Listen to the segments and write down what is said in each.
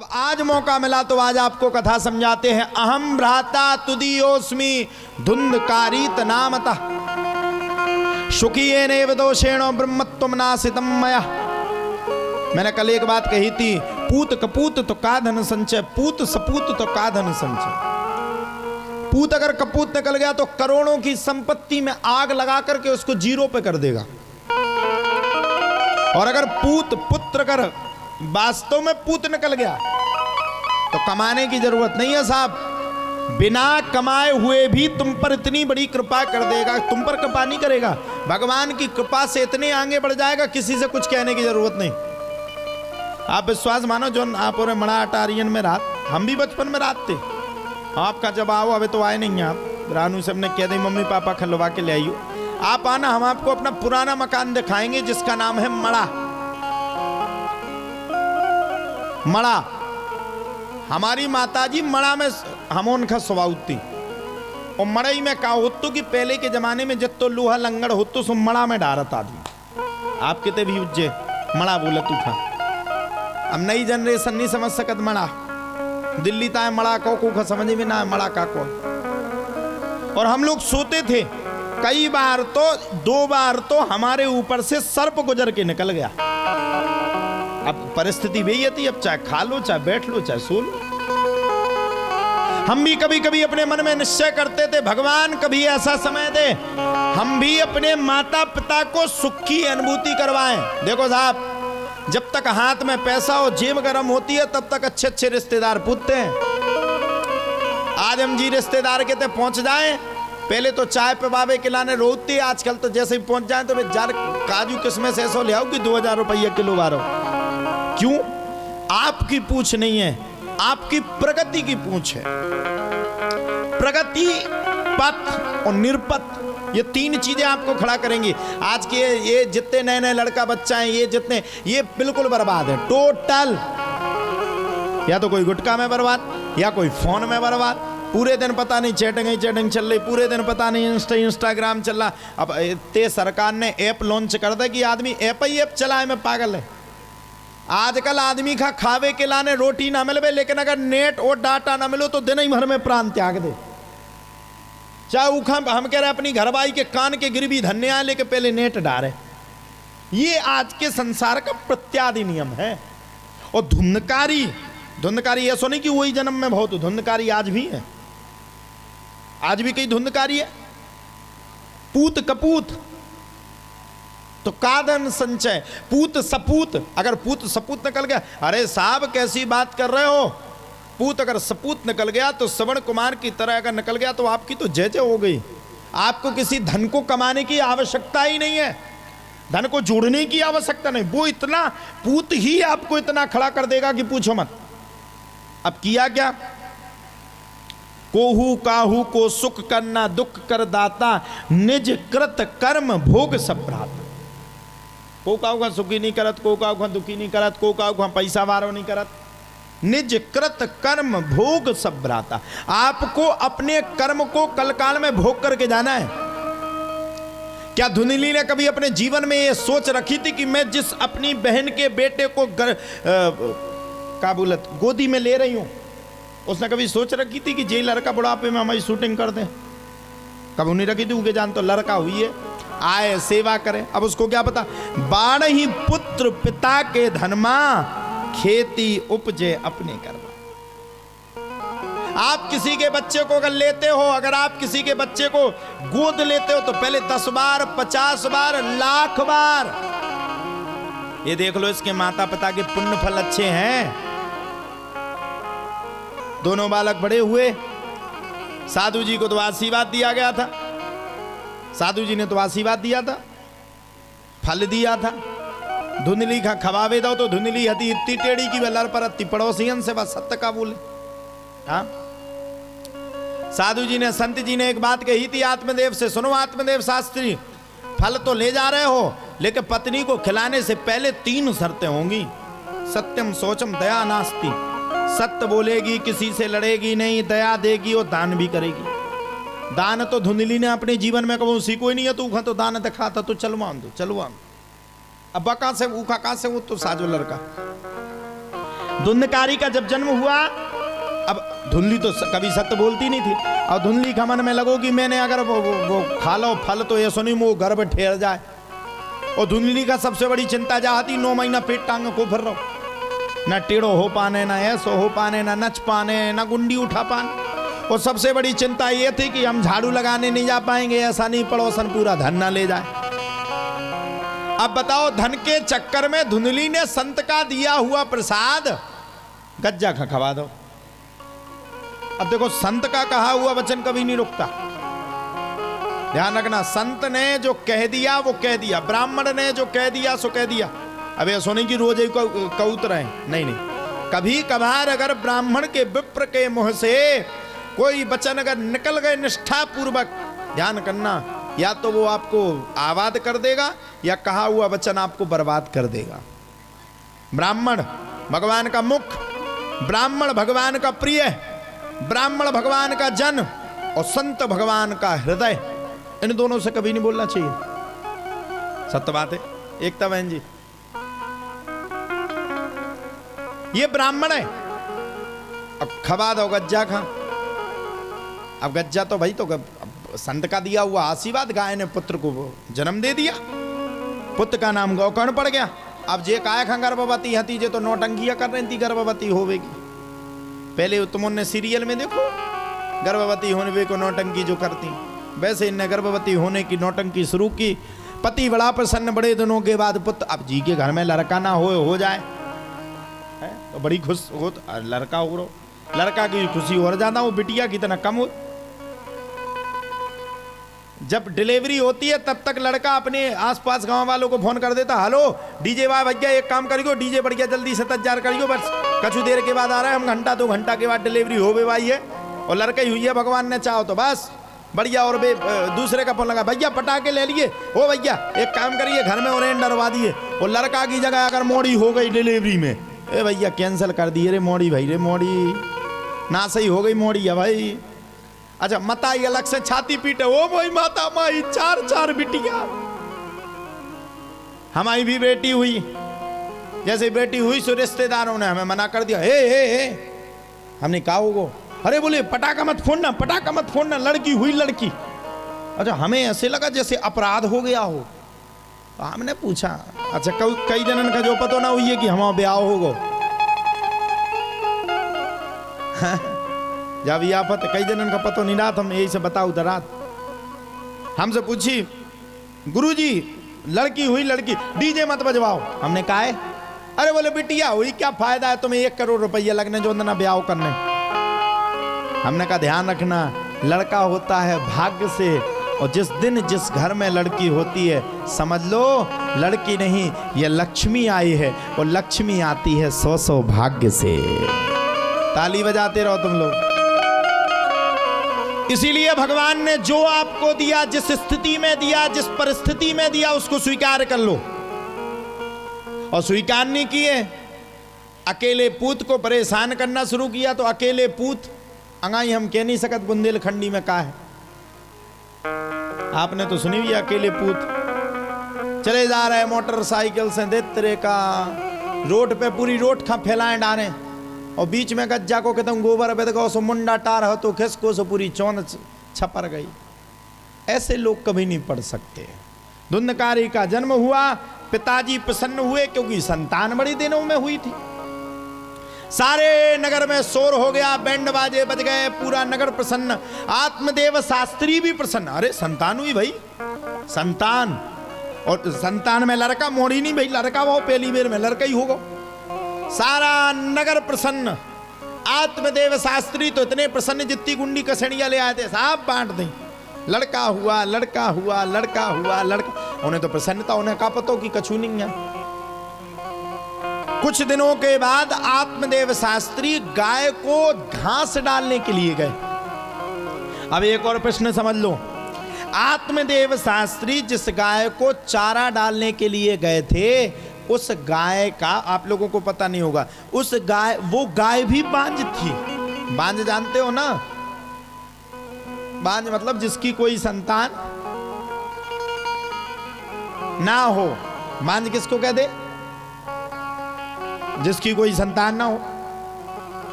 अब आज मौका मिला तो आज आपको कथा समझाते हैं। अहम भ्राता तुदीयोस्मि धुंधकारीत नामतः शुकीयेनेव दोषेण ब्रह्मत्वं नासितं मया। मैंने कल एक बात कही थी, पूत कपूत तो का धन संचय, पूत सपूत तो का धन संचय। पूत अगर कपूत निकल गया तो करोड़ों की संपत्ति में आग लगा करके उसको जीरो पे कर देगा, और अगर पूत पुत्र कर वास्तव में पूत निकल गया तो कमाने की जरूरत नहीं है साहब, बिना कमाए हुए भी तुम पर इतनी बड़ी कृपा कर देगा। तुम पर कृपा नहीं करेगा, भगवान की कृपा से इतने आगे बढ़ जाएगा, किसी से कुछ कहने की जरूरत नहीं। आप विश्वास मानो, जो आप और मड़ा अटारियन में रात, हम भी बचपन में रात थे। आपका जब आओ, अभी तो आए नहीं आप, रानू से हमने कह दी मम्मी पापा खिलवा के ले आइयो, आप आना, हम आपको अपना पुराना मकान दिखाएंगे जिसका नाम है मड़ा। मड़ा हमारी माताजी मड़ा में हम उनका स्वभाव थी, और मड़ई में कहा होतो कि पहले के जमाने में जब तो लोहा लंगड़ होतो सो मड़ा में डारत आदमी। आप कितने भी उज्जे मड़ा बोला तू था। अब नई जनरेशन नहीं समझ सकत मड़ा, दिल्ली ताए मड़ा को समझ में ना मड़ा का को। और हम लोग सोते थे, कई बार तो 2 बार तो हमारे ऊपर से सर्प गुजर के निकल गया। अब परिस्थिति वही थी, अब चाहे खा लो, चाहे बैठ लो, चाहे सो लो। हम भी कभी कभी अपने मन में निश्चय करते थे, भगवान कभी ऐसा समय दे हम भी अपने माता पिता को सुख की अनुभूति करवाएं। देखो साहब, जब तक हाथ में पैसा हो, जेब गर्म होती है, तब तक अच्छे अच्छे रिश्तेदार पूछते हैं। आज हम जी रिश्तेदार के ते पहुंच जाएं, पहले तो चाय पे बाबे खिलाने रोती, आजकल तो जैसे ही पहुंच जाए तो जार काजू किस्में से ऐसा ले आओ कि 2000 रुपये किलो बारो। क्यों? आपकी पूछ नहीं है, आपकी प्रगति की पूछ है। प्रगति, पथ और निरपथ, ये 3 चीजें आपको खड़ा करेंगी। आज के ये जितने नए नए लड़का बच्चा हैं, ये जितने, ये बिल्कुल बर्बाद है टोटल। या तो कोई गुटखा में बर्बाद, या कोई फोन में बर्बाद। पूरे दिन पता नहीं चैटिंग ही चैटिंग चल रही, पूरे दिन पता नहीं इंस्टाग्राम चल रहा। अब इतने सरकार ने ऐप लॉन्च कर दिया कि आदमी ऐप ही ऐप चलाए में पागल है। आजकल आदमी का खावे के लाने रोटी ना मिले, लेकिन अगर नेट और डाटा ना मिलो तो दिन ही भर में प्राण त्याग दे। चाहे उखा हम कह रहे हैं अपनी घरवाई के कान के गिरवी धन्य आए, लेकिन पहले नेट डारे। ये आज के संसार का प्रत्यादि नियम है। और धुंधकारी, धुंधकारी ऐसा नहीं कि वही जन्म में बहुत, धुंधकारी आज भी है, आज भी कई धुंधकारी है। पूत कपूत तो कादन संचय, पूत सपूत, अगर पूत सपूत निकल गया, अरे साहब कैसी बात कर रहे हो, पूत अगर सपूत निकल गया तो श्रवण कुमार की तरह अगर निकल गया तो आपकी तो जय जय हो गई। आपको किसी धन को कमाने की आवश्यकता ही नहीं है, धन को जोड़ने की आवश्यकता नहीं, वो इतना पूत ही आपको इतना खड़ा कर देगा कि पूछो मत। अब किया क्या? कोहू काहू को सुख करना दुख कर दाता, निज कृत कर्म भोग सब भ्राता। को काहू सुखी नहीं करत, को काहू दुखी नहीं करत, को काहू पैसा वारो नहीं करत, निज कृत कर्म भोग सब भ्राता। आपको अपने कर्म को कल काल में भोग करके जाना है। क्या धुंधली ने कभी अपने जीवन में ये सोच रखी थी कि मैं जिस अपनी बहन के बेटे को काबुलत गोदी में ले रही हूं, उसने कभी सोच रखी थी कि जे लड़का बुढ़ापे में हमारी शूटिंग कर दे? कभी नहीं रखी थी। उनके जान तो लड़का हुई है, आए सेवा करे। अब उसको क्या पता, बाण ही पुत्र पिता के धनमा, खेती उपजे अपने कर्मा। आप किसी के बच्चे को अगर लेते हो, अगर आप किसी के बच्चे को गोद लेते हो तो पहले 10 बार, 50 बार, लाख बार ये देख लो इसके माता पिता के पुण्य फल अच्छे हैं। दोनों बालक बड़े हुए, साधु जी को तो आशीर्वाद दिया गया था, साधु जी ने तो आशीर्वाद दिया था, फल दिया था। धुंधली खा खवावे दो तो धुंधली हती इतनी टेढ़ी की वह लड़ पर अति पड़ोसियन से बस सत्य का बोले। हाँ, साधु जी ने, संत जी ने एक बात कही थी आत्मदेव से, सुनो आत्मदेव शास्त्री, फल तो ले जा रहे हो, लेकिन पत्नी को खिलाने से पहले 3 शर्तें होंगी। सत्यम शौचम दया नास्ति, सत्य बोलेगी, किसी से लड़ेगी नहीं, दया देगी और दान भी करेगी। दान तो धुंधली ने अपने जीवन में कभी सीखो ही नहीं है, तो दान दिखाता तो चलवा दो। अब कहां से ऊखा, कहां से वो तो साजो लड़का। धुंधकारी का जब जन्म हुआ, अब धुंधली तो कभी सत्य बोलती नहीं थी, और धुंधली का मन में लगो कि मैंने अगर वो खा लो फल तो ये सुनी वो गर्भ ठहर जाए। और धुंधली का सबसे बड़ी चिंता जाती 9 महीना पेट टांग को फिर रहो, ना टेढ़ो हो पाने, ना ऐसो हो पाने, ना नच पाने, ना गुंडी उठा पाने। और सबसे बड़ी चिंता ये थी कि हम झाड़ू लगाने नहीं जा पाएंगे, ऐसा नहीं पड़ोसन पूरा धन ना ले जाए। अब बताओ, धन के चक्कर में धुंधली ने संत का दिया हुआ प्रसाद गज्जा खवा दो। अब देखो, संत का कहा हुआ वचन कभी नहीं रुकता, ध्यान रखना। संत ने जो कह दिया वो कह दिया, ब्राह्मण ने जो कह दिया सो कह दिया। अब ये सुनी कि रोज ही कऊत रहे, नहीं, कभी कभार अगर ब्राह्मण के विप्र के मुंह से कोई वचन अगर निकल गए निष्ठा पूर्वक, ध्यान करना, या तो वो आपको आबाद कर देगा या कहा हुआ वचन आपको बर्बाद कर देगा। ब्राह्मण भगवान का मुख, ब्राह्मण भगवान का प्रिय, ब्राह्मण भगवान का जन और संत भगवान का हृदय, इन दोनों से कभी नहीं बोलना चाहिए। सत्य बात है एकता बहन जी, ये ब्राह्मण है, अब खवा दो गज्जा खा। अब गज्जा तो भाई तो संत का दिया हुआ आशीर्वाद, गाय ने पुत्र को जन्म दे दिया, पुत्र का नाम गौकर्ण पड़ गया। अब जे काय खा गर्भवती हती, जे तो नौटंकियां कर रही थी गर्भवती होवेगी। पहले तुमने सीरियल में देखो गर्भवती होने को नौटंकी जो करती, वैसे इनने गर्भवती होने की नौटंकी शुरू की। पति बड़ा प्रसन्न, बड़े दिनों के बाद पुत्र, अब जी के घर में लड़का ना हो जाए है तो बड़ी खुश हो, लड़का हो रो, लड़का की खुशी और ज्यादा हो, बिटिया की तरह कम हो। जब डिलीवरी होती है तब तक लड़का अपने आसपास गांव वालों को फोन कर देता, हेलो डीजे वाह भैया एक काम करियो, डीजे बढ़िया जल्दी से तैयार करियो, बस कछु देर के बाद आ रहा है, हम घंटा 2 घंटा के बाद डिलीवरी हो गई भाई है, और लड़का ही हुई है, भगवान ने चाहो तो बस बढ़िया। और दूसरे का फोन लगा, भैया पटाखे ले लिए, ओ भैया एक काम करिए घर में ओरेंज डरवा दिए, और लड़का की जगह अगर मोड़ी हो गई डिलीवरी में, ए भैया कैंसिल कर दिए रे मोड़ी, भाई रे मोड़ी ना सही हो गई मोड़ी है भाई। अच्छा मताई अलग से छाती पीटे, ओ भाई माता माई 4 बिटिया। हमारी भी बेटी हुई, जैसे बेटी हुई सो रिश्तेदारों ने हमें मना कर दिया, हे हमने कहा होगो, अरे बोले पटाखा मत फोड़ना, पटाखा मत फोड़ना, लड़की हुई लड़की। अच्छा हमें ऐसे लगा जैसे अपराध हो गया हो। तो हमने पूछा, अच्छा कई जनन का जो पता ना हुई है कि हमारा ब्याह होगो। जब ये आफत कई जनन का पता नहीं रहा, हम यही से बताऊ तो रात हमसे पूछी, गुरुजी लड़की हुई लड़की, डीजे मत बजवाओ। हमने कहा है, अरे बोले बिटिया हुई क्या फायदा है तुम्हें 1 करोड़ रुपया लगने जो ना ब्याह करने। हमने कहा ध्यान रखना, लड़का होता है भाग्य से, और जिस दिन जिस घर में लड़की होती है समझ लो लड़की नहीं ये लक्ष्मी आई है, और लक्ष्मी आती है 100 भाग्य से। ताली बजाते रहो तुम लोग। इसीलिए भगवान ने जो आपको दिया, जिस स्थिति में दिया, जिस परिस्थिति में दिया, उसको स्वीकार कर लो। और स्वीकार नहीं किए, अकेले पूत को परेशान करना शुरू किया, तो अकेले पूत अंगाई हम कह नहीं सकत बुंदेलखंडी में कहा है, आपने तो सुनी हुई अकेले पूत चले जा रहे मोटरसाइकिल से देतरे का रोड पे, पूरी रोड खा फैलाए डाले, और बीच में गज्जा को कहता हूँ गोबर बेद गो सो मुंडा टार हो तो खिसको सो पूरी चौन छपर गई। ऐसे लोग कभी नहीं पढ़ सकते। धुंधकारी का जन्म हुआ, पिताजी प्रसन्न हुए क्योंकि संतान बड़ी दिनों में हुई थी। सारे नगर में शोर हो गया, बैंड बाजे बज गए, पूरा नगर प्रसन्न, आत्मदेव शास्त्री भी प्रसन्न। अरे संतान हुई भाई, संतान, और संतान में लड़का, मोड़ी नहीं भाई लड़का, वो पहली बेर में लड़का ही होगा। सारा नगर प्रसन्न, आत्मदेव शास्त्री तो इतने प्रसन्न जितनी गुंडी कसड़िया ले आए थे साहब बांट दें, लड़का हुआ लड़का हुआ लड़का हुआ लड़का। उन्हें तो प्रसन्नता, उन्हें कहा पतो कि कछु नहीं है। कुछ दिनों के बाद आत्मदेव शास्त्री गाय को घास डालने के लिए गए। अब एक और प्रश्न समझ लो, आत्मदेव शास्त्री जिस गाय को चारा डालने के लिए गए थे, उस गाय का आप लोगों को पता नहीं होगा, उस गाय, वो गाय भी बांझ थी। बांझ जानते हो ना, बांझ मतलब जिसकी कोई संतान ना हो। बांझ किसको कह दे? जिसकी कोई संतान ना हो।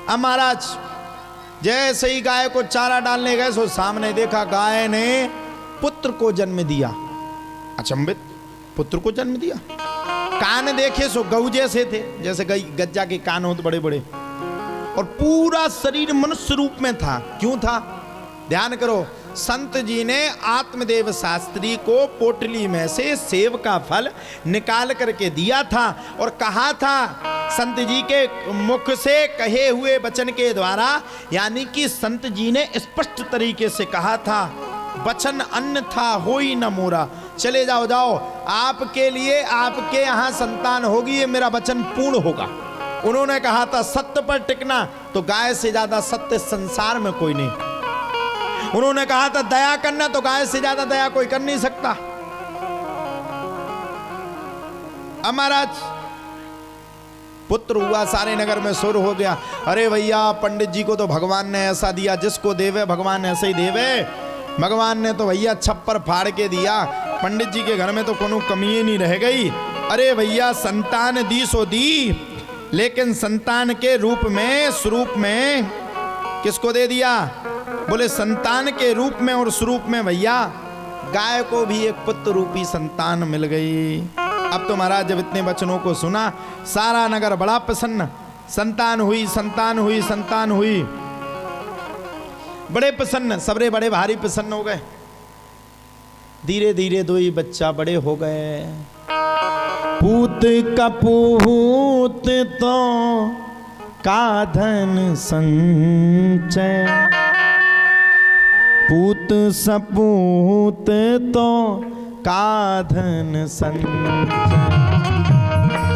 अब महाराज जैसे ही गाय को चारा डालने गए सो सामने देखा गाय ने पुत्र को जन्म दिया। अचंभित, पुत्र को जन्म दिया। कान देखे सो गऊ जैसे थे, जैसे गज्जा के कान होते बड़े बड़े, और पूरा शरीर मनुष्य रूप में था। क्यों था? ध्यान करो, संत जी ने आत्मदेव शास्त्री को पोटली में से सेब का फल निकाल करके दिया था और कहा था, संत जी के मुख से कहे हुए वचन के द्वारा, यानी कि संत जी ने स्पष्ट तरीके से कहा था, वचन अन्न था होई न मोरा, चले जाओ जाओ, आपके लिए आपके यहाँ संतान होगी, ये मेरा वचन पूर्ण होगा। उन्होंने कहा था सत्य पर टिकना, तो गाय से ज्यादा सत्य संसार में कोई नहीं। उन्होंने कहा था दया करना, तो गाय से ज्यादा दया कोई कर नहीं सकता। अब महाराज पुत्र हुआ, सारे नगर में शोर हो गया, अरे भैया पंडित जी को तो भगवान ने ऐसा दिया, जिसको देवे भगवान ऐसे ही देवे। भगवान ने तो भैया छप्पर फाड़ के दिया, पंडित जी के घर में तो कोनो कमी ही नहीं रह गई। अरे भैया संतान दी सो दी, लेकिन संतान के रूप में, स्वरूप में किसको दे दिया? बोले संतान के रूप में और स्वरूप में भैया गाय को भी एक पुत्र रूपी संतान मिल गई। अब तो महाराज जब इतने वचनों को सुना, सारा नगर बड़ा प्रसन्न। संतान हुई, संतान हुई, संतान हुई, बड़े प्रसन्न, सबरे बड़े भारी प्रसन्न हो गए। धीरे धीरे दो ही बच्चा बड़े हो गए। पूत कपूत तो का धन संचय, पूत सपूत तो का धन संचय,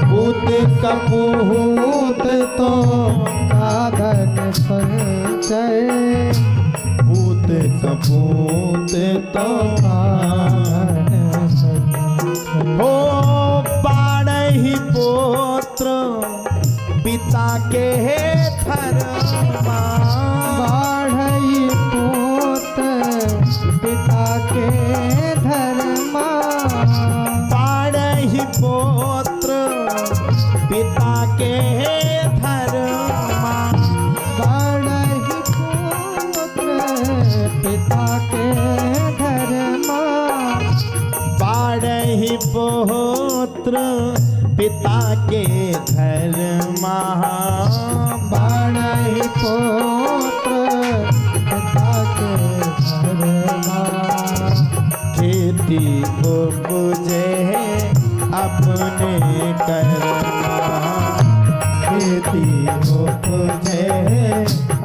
पूत कपूत तो का धन संचय, पूत कपूत तो का धन संचय। हो बारही पुत्र पिता के धर्मा, बाढ़ई पुत्र पिता के धर्मा, बारही पुत्र पिता के धर्मा, बाढ़ई पुत्र पिता के धर्मा, बारही पुत्र पिता के धर्मा, बाढ़ई पुत्र पिता के धर्मा। खेती उपजे अपने कर्मा, खेती उपजे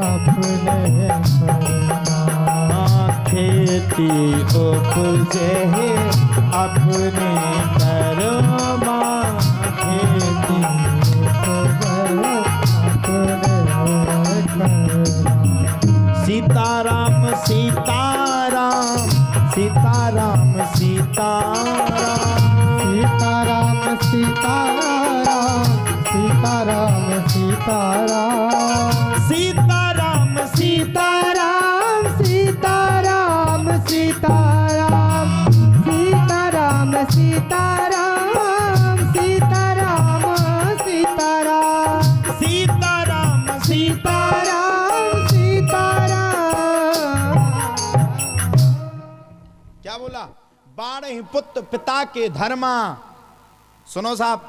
अपने कर्मा, खेती उपजे अपने कर्मा, खेती सीताराम सीताराम सीताराम सीताराम, सीताराम सीताराम सीताराम सीताराम, सीताराम सीताराम सीताराम सीताराम, सीताराम सीताराम सीताराम सीताराम, सीताराम सीताराम सीताराम। क्या बोला? बारह पुत्र पिता के धर्मा। सुनो साहब,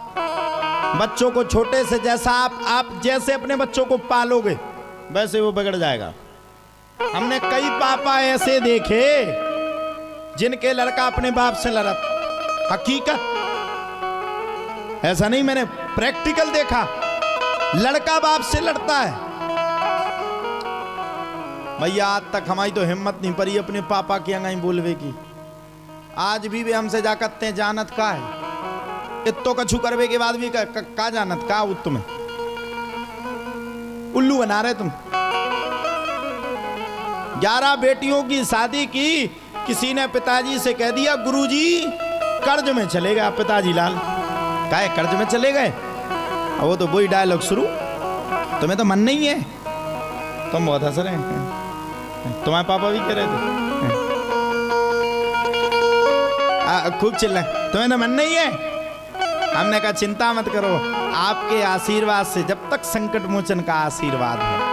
बच्चों को छोटे से जैसा आप जैसे अपने बच्चों को पालोगे वैसे वो बिगड़ जाएगा। हमने कई पापा ऐसे देखे जिनके लड़का अपने बाप से लड़ा, हकीकत ऐसा नहीं, मैंने प्रैक्टिकल देखा, लड़का बाप से लड़ता है। भैया आज तक हमारी तो हिम्मत नहीं पड़ी अपने पापा की अंगाई बोलवे की। आज भी वे हमसे जा करते हैं, जानत का है इतो कछु करवे के बाद भी का जानत का उत में उल्लू बना रहे तुम। 11 बेटियों की शादी की, किसी ने पिताजी से कह दिया गुरुजी कर्ज में चले गए पिताजी लाल। काहे कर्ज में चले गए? वो तो वही डायलॉग शुरू, तुम्हें तो मन नहीं है, तुम बहुत हंस रहे हैं, तुम्हारे पापा भी कह रहे थे खूब चिल्लाए, तुम्हें तो मन नहीं है, हमने कहा चिंता मत करो, आपके आशीर्वाद से जब तक संकट मोचन का आशीर्वाद है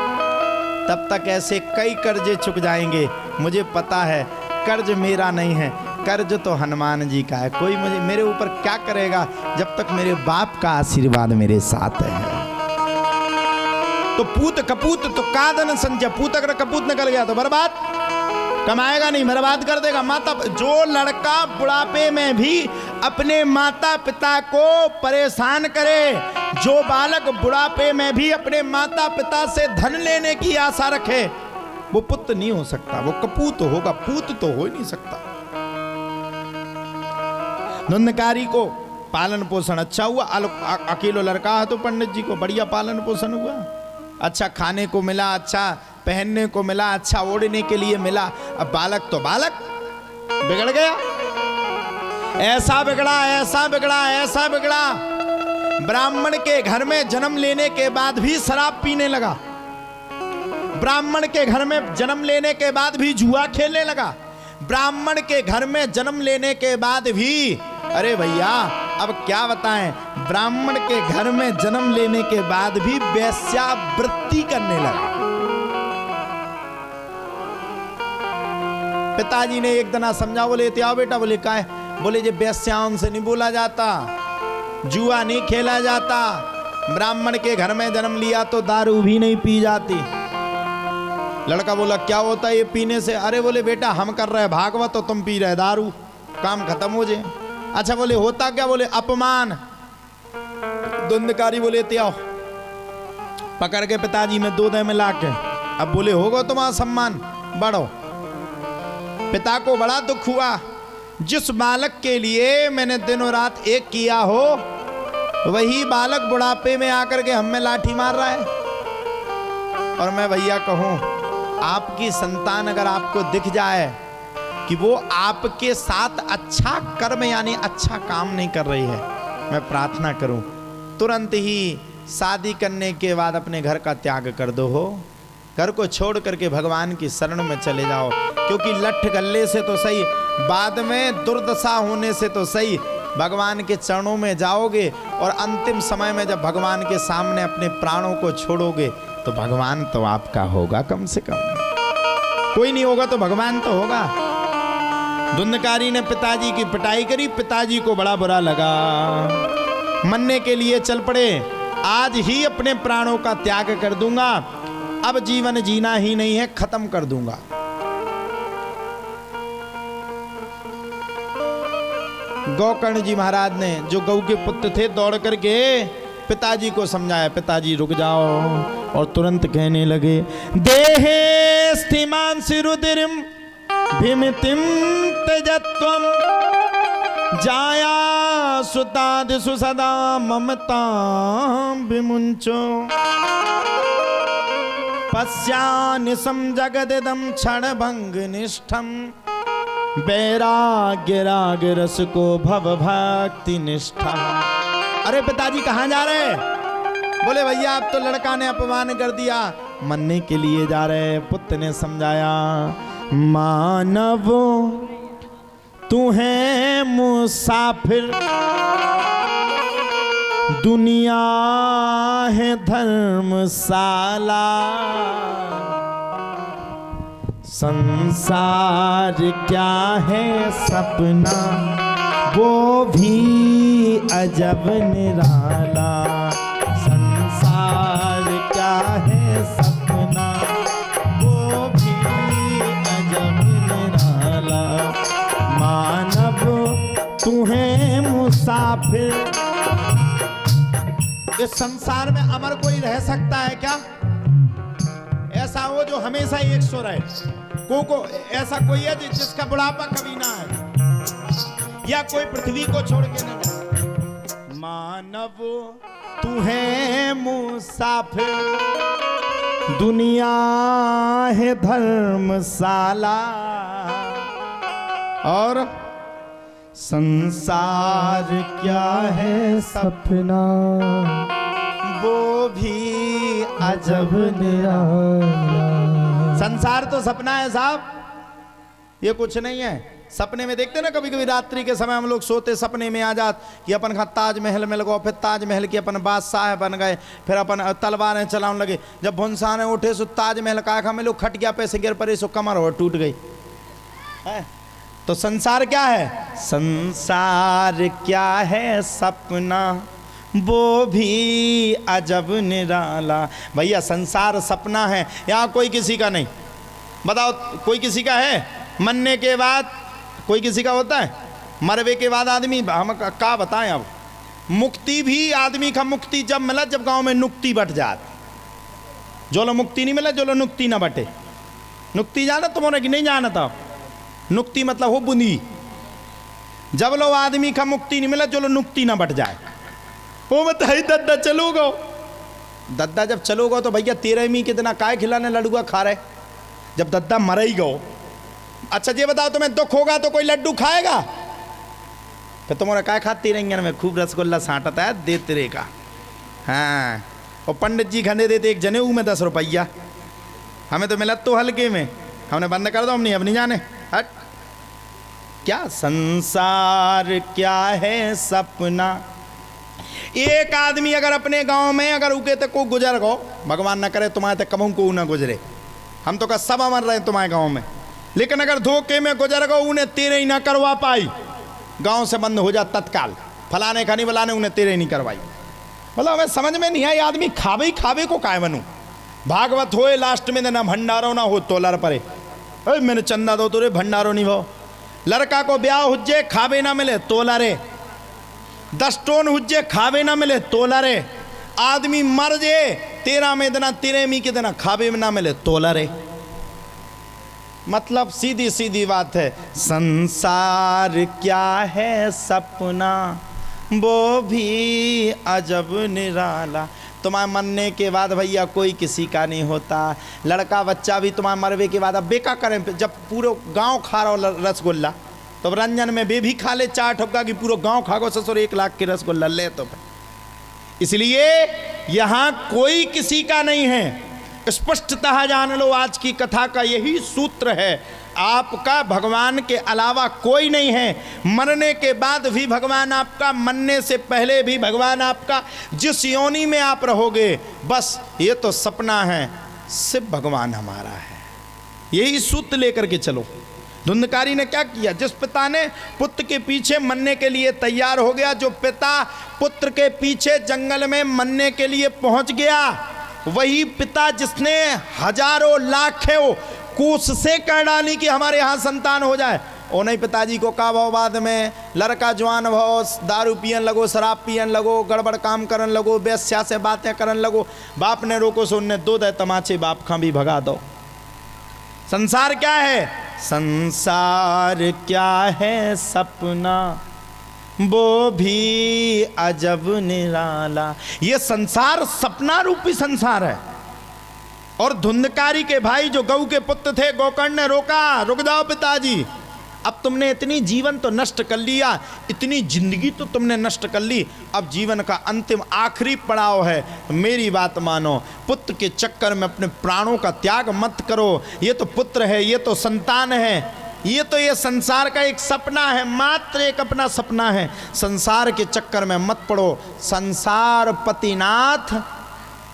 तब तक ऐसे कई कर्जे चुक जाएंगे। मुझे पता है कर्ज मेरा नहीं है, कर्ज तो हनुमान जी का है। कोई मुझे मेरे ऊपर क्या करेगा जब तक मेरे बाप का आशीर्वाद मेरे साथ है। तो पूत कपूत तो कादन संचय, पूत अगर कपूत निकल गया तो बर्बाद, कमाएगा नहीं, बर्बाद कर देगा। माता जो लड़का बुढ़ापे में भी अपने माता पिता को परेशान करे, जो बालक बुढ़ापे में भी अपने माता पिता से धन लेने की आशा रखे, वो पुत्र नहीं हो सकता, वो कपूत होगा, पूत तो हो ही नहीं सकता। धुंधकारी को पालन पोषण अच्छा हुआ, अकेलो लड़का है तो पंडित जी को बढ़िया पालन पोषण हुआ, अच्छा खाने को मिला, अच्छा पहनने को मिला, अच्छा ओढ़ने के लिए मिला। अब बालक तो बालक बिगड़ गया, ऐसा बिगड़ा, ऐसा बिगड़ा, ऐसा बिगड़ा, ब्राह्मण के घर में जन्म लेने के बाद भी शराब पीने लगा, ब्राह्मण के घर में जन्म लेने के बाद भी जुआ खेलने लगा, ब्राह्मण के घर में जन्म लेने के बाद भी, अरे भैया अब क्या बताएं, ब्राह्मण के घर में जन्म लेने के बाद भी वेश्यावृत्ति करने लगा। पिताजी ने एक दिन समझा, बोले आओ बेटा, बोले क्या है, बोले जे वेश्याओं से नहीं बोला जाता, जुआ नहीं खेला जाता, ब्राह्मण के घर में जन्म लिया तो दारू भी नहीं पी जाती। लड़का बोला क्या होता है ये पीने से? अरे बोले बेटा हम कर रहे भागवत तो तुम पी रहे दारू, काम खत्म हो जाए। अच्छा बोले होता क्या? बोले अपमान। धुंधकारी बोले त्याओ, पकड़ के पिताजी में दूध मिला के, अब बोले होगा तुम्हारा सम्मान, बढ़ो। पिता को बड़ा दुख हुआ, जिस बालक के लिए मैंने दिनों रात एक किया हो वही बालक बुढ़ापे में आकर के हमें लाठी मार रहा है। और मैं भैया कहूं, आपकी संतान अगर आपको दिख जाए कि वो आपके साथ अच्छा कर्म यानी अच्छा काम नहीं कर रही है, मैं प्रार्थना करूं तुरंत ही शादी करने के बाद अपने घर का त्याग कर दो हो, घर को छोड़ करके भगवान की शरण में चले जाओ। क्योंकि लठ गल्ले से तो सही, बाद में दुर्दशा होने से तो सही, भगवान के चरणों में जाओगे और अंतिम समय में जब भगवान के सामने अपने प्राणों को छोड़ोगे तो भगवान तो आपका होगा, कम से कम कोई नहीं होगा तो भगवान तो होगा। धुंधकारी ने पिताजी की पिटाई करी, पिताजी को बड़ा बुरा लगा, मरने के लिए चल पड़े, आज ही अपने प्राणों का त्याग कर दूंगा, अब जीवन जीना ही नहीं है, खत्म कर दूंगा। गोकर्ण जी महाराज ने, जो गौ के पुत्र थे, दौड़ करके पिताजी को समझाया, पिताजी रुक जाओ, और तुरंत कहने लगे देहे स्थिमान सिरुदिरिम भीमितिम तेजत्वम जाया सुतादिषु सदा ममतां विमुंचो पश्यानिशं जगदिदं क्षणभंग निष्ठम वैराग्य राग रस को भव भक्ति निष्ठा। अरे पिताजी कहाँ जा रहे? बोले भैया अब तो लड़का ने अपमान कर दिया, मरने के लिए जा रहे। पुत्र ने समझाया, मानव तू है मुसाफिर, दुनिया है धर्मशाला, संसार क्या है सपना वो भी अजब निराला, संसार क्या है सपना वो भी अजब निराला, मानव तू है मुसाफिर। इस संसार में अमर कोई रह सकता है क्या? ऐसा हो जो हमेशा एक सो रहे, को ऐसा कोई है जिसका बुढ़ापा कभी ना है, या कोई पृथ्वी को छोड़ के न जाए। मानव तू है मुसाफिर, दुनिया है धर्मशाला, और संसार क्या है सपना वो भी अजब निराला। संसार तो सपना है साहब, ये कुछ नहीं है। सपने में देखते ना कभी कभी रात्रि के समय हम लोग सोते सपने में आ जात कि अपन खा ताजमहल में लगो, फिर ताजमहल की अपन बादशाह बन गए, फिर अपन तलवारें चलाने लगे। जब भुनसाने उठे सो ताजमहल का खा में लोग खट गया, पैसे गिर पड़े सो कमर हो टूट गई है। तो संसार क्या है? संसार क्या है सपना वो भी अजब निराला। भैया संसार सपना है, यहाँ कोई किसी का नहीं। बताओ कोई किसी का है? मरने के बाद कोई किसी का होता है? मरवे के बाद आदमी हम क्या बताएं। अब मुक्ति भी आदमी का मुक्ति जब मिला जब गांव में नुक्ति बट जात। जो लो मुक्ति नहीं मिला, जो लो नुक्ति ना बटे। नुक्ति जाना तुम्हारे कि नहीं जाना था? नुक्ति मतलब हो बूंदी। जब लो आदमी का मुक्ति नहीं मिला, जो लो नुक्ति ना बट जाए। वो बताइए दद्दा चलोगो, दद्दा जब चलोगो तो भैया 13वीं कितना काय खिलाने लड्डुआ खा रहे जब दद्दा मर ही गो। अच्छा ये बताओ तुम्हें दुख होगा तो कोई लड्डू खाएगा? फिर तुम्हारा काय खाती रहेंगे में खूब रसगुल्ला साँटता है दे तेरे का। हाँ और पंडित जी खंडे देते एक जनेऊ में 10 रुपया, हमें तो मिला तो हल्के में, हमने बंद कर दो, हम नहीं अब नहीं जाने। हट क्या संसार क्या है सपना। एक आदमी अगर अपने गांव में अगर उके तक को गुजर गो, भगवान ना करे तुम्हारे तक कबहू को ना गुजरे, हम तो का सब अमर रहे तुम्हारे गांव में, लेकिन अगर धोखे में गुजर गो उन्हें तेरे ही ना करवा पाई, गांव से बंद हो जा तत्काल। फलाने खानी फलाने उन्हें तेरे ही नहीं करवाई। मतलब हमें समझ में नहीं आई आदमी खावे ही खावे को काय बनू। भागवत होए लास्ट में ना भंडारो ना हो तो लड़ पड़े, मैंने चंदा दो तुरे भंडारो नहीं हो। लड़का को ब्याह हुज्जे खावे ना मिले तो लड़े, 10 टोन हुज्जे खावे ना मिले तो लड़े। आदमी मर जे 13 में देना 13वीं के देना खावे में ना मिले तो लड़े। मतलब सीधी सीधी बात है, संसार क्या है सपना वो भी अजब निराला। तुम्हारे मरने के बाद भैया कोई किसी का नहीं होता। लड़का बच्चा भी तुम्हारे मरवे के बाद अब बेका करें, जब पूरे गांव खा रहा हो रसगुल्ला तो रंजन में बे भी खा ले 4 ठोका कि पूरा गांव खा गो ससुर 1 लाख के रसगुल्ला ले। तो इसलिए यहाँ कोई किसी का नहीं है, स्पष्टतः जान लो। आज की कथा का यही सूत्र है, आपका भगवान के अलावा कोई नहीं है। मरने के बाद भी भगवान आपका, मरने से पहले भी भगवान आपका। जिस योनि में आप रहोगे बस ये तो सपना है, सिर्फ भगवान हमारा है। यही सूत्र लेकर के चलो। धुंधकारी ने क्या किया? जिस पिता ने पुत्र के पीछे मरने के लिए तैयार हो गया, जो पिता पुत्र के पीछे जंगल में मरने के लिए पहुंच गया, वही पिता जिसने हजारों लाखों कोशिशें कर डाली कि हमारे यहाँ संतान हो जाए, ओ नहीं पिताजी को का भाव बाद में लड़का जवान भाव दारू पियन लगो, शराब पियन लगो, गड़बड़ काम करन लगो, बेस्या से बातें करन लगो। बाप ने रोको सो उनने 2 दे तमाचे बाप खां भी भगा दो। संसार क्या है? संसार क्या है सपना वो भी अजब निराला। ये संसार सपना रूपी संसार है। और धुंधकारी के भाई जो गऊ के पुत्र थे, गोकर्ण ने रोका, रुक जाओ पिताजी, अब तुमने इतनी जीवन तो नष्ट कर लिया, इतनी जिंदगी तो तुमने नष्ट कर ली, अब जीवन का अंतिम आखिरी पड़ाव है, मेरी बात मानो। पुत्र के चक्कर में अपने प्राणों का त्याग मत करो। ये तो पुत्र है, ये तो संतान है, ये तो ये संसार का एक सपना है, मात्र एक अपना सपना है। संसार के चक्कर में मत पड़ो। संसार पतिनाथ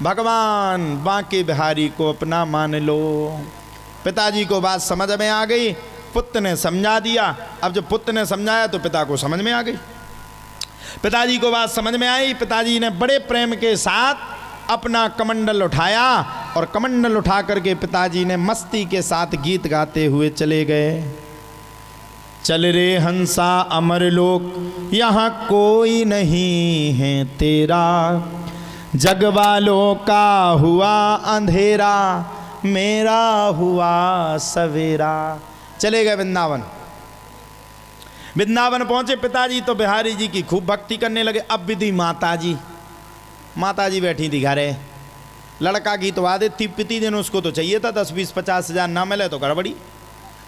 भगवान बांके बिहारी को अपना मान लो। पिताजी को बात समझ में आ गई, पुत्र ने समझा दिया। अब जब पुत्र ने समझाया तो पिता को समझ में आ गई। पिताजी को बात समझ में आई। पिताजी ने बड़े प्रेम के साथ अपना कमंडल उठाया और कमंडल उठा करके पिताजी ने मस्ती के साथ गीत गाते हुए चले गए। चल रे हंसा अमर लोक, यहाँ कोई नहीं है तेरा, जग वालों का हुआ अंधेरा, मेरा हुआ सवेरा। चले गए वृंदावन। वृंदावन पहुंचे पिताजी तो बिहारी जी की खूब भक्ति करने लगे। अब विधि माताजी बैठी थी घरे। लड़का गीतवा दे तिप्पती दिन उसको तो चाहिए था 10, 20, 50 हजार, ना मिले तो गड़बड़ी।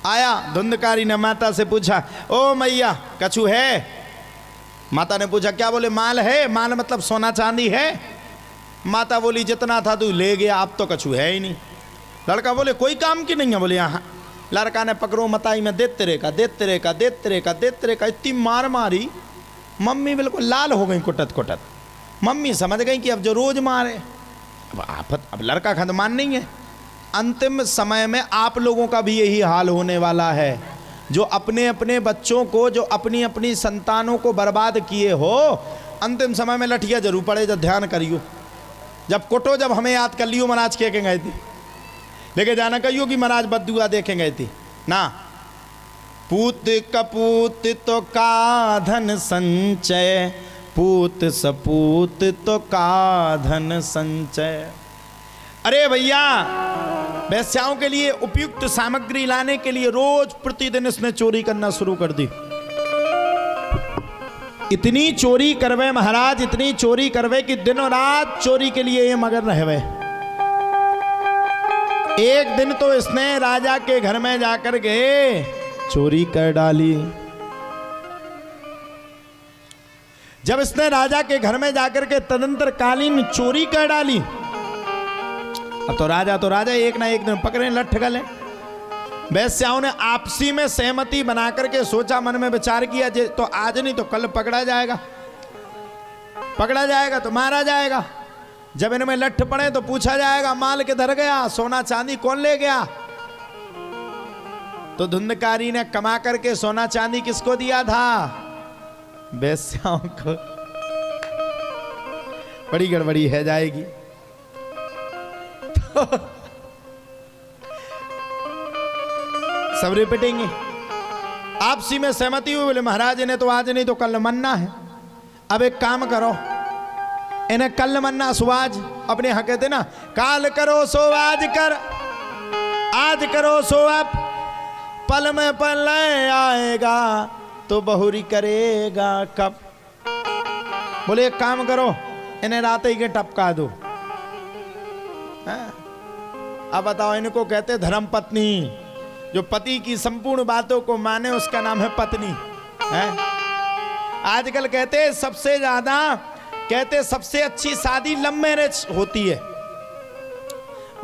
आया धुंधकारी ने माता से पूछा, ओ मैया कछु है? माता ने पूछा क्या? बोले माल है। माल मतलब सोना चांदी है। माता बोली जितना था तू ले गया, अब तो कछु है ही नहीं। लड़का बोले कोई काम की नहीं है? बोले यहाँ लड़का ने पकड़ो मताई में देते रेखा देते रेखा देते रेखा देते रेखा, इतनी मार मारी मम्मी बिल्कुल लाल हो गई कुटत कुटत। मम्मी समझ गई कि अब जो रोज मारे अब आफत, अब लड़का खदमान नहीं है। अंतिम समय में आप लोगों का भी यही हाल होने वाला है, जो अपने अपने बच्चों को, जो अपनी अपनी संतानों को बर्बाद किए हो, अंतिम समय में लठिया जरूर पड़े। जब ध्यान करियो, जब कुटो, जब हमें याद कर लियो महाराज कह के गए थे, लेके जाना कहियो कि महाराज बद्दुआ देखे गए थे ना। पूत कपूत तो का धन संचय, पूत सपूत तो का धन संचय। अरे भैया, वैश्याओं के लिए उपयुक्त सामग्री लाने के लिए रोज प्रतिदिन इसने चोरी करना शुरू कर दी। इतनी चोरी करवे महाराज, इतनी चोरी करवे कि दिनों रात चोरी के लिए ये मगन रहवे। एक दिन तो इसने राजा के घर में जाकर के चोरी कर डाली। जब इसने राजा के घर में जाकर के तदंतर कालीन चोरी कर डाली, अब तो राजा एक ना एक दिन पकड़े लठ गले। वैश्याओं ने आपसी में सहमति बना करके सोचा, मन में विचार किया, जे तो आज नहीं तो कल पकड़ा जाएगा, पकड़ा जाएगा तो मारा जाएगा। जब इनमें लठ पड़े तो पूछा जाएगा माल किधर गया, सोना चांदी कौन ले गया। तो धुंधकारी ने कमा करके सोना चांदी किसको दिया था? वैश्याओं को। बड़ी गड़बड़ी है जाएगी। तो सब रिपीटेंगे। आपसी में सहमति हुई, बोले महाराज इन्हें तो आज नहीं तो कल मन्ना है। अब एक काम करो, इन्हें कल मन्ना सुआज, अपने यहाँ कहते ना, काल करो सो आज कर, आज करो सो अब, पल में पल आएगा तो बहुरी करेगा कब। बोले एक काम करो, इन्हें रात ही के टपका दो। अब बताओ, इनको कहते धर्म पत्नी। जो पति की संपूर्ण बातों को माने उसका नाम है पत्नी है। आजकल कहते सबसे ज्यादा, कहते सबसे अच्छी शादी लव मैरिज होती है।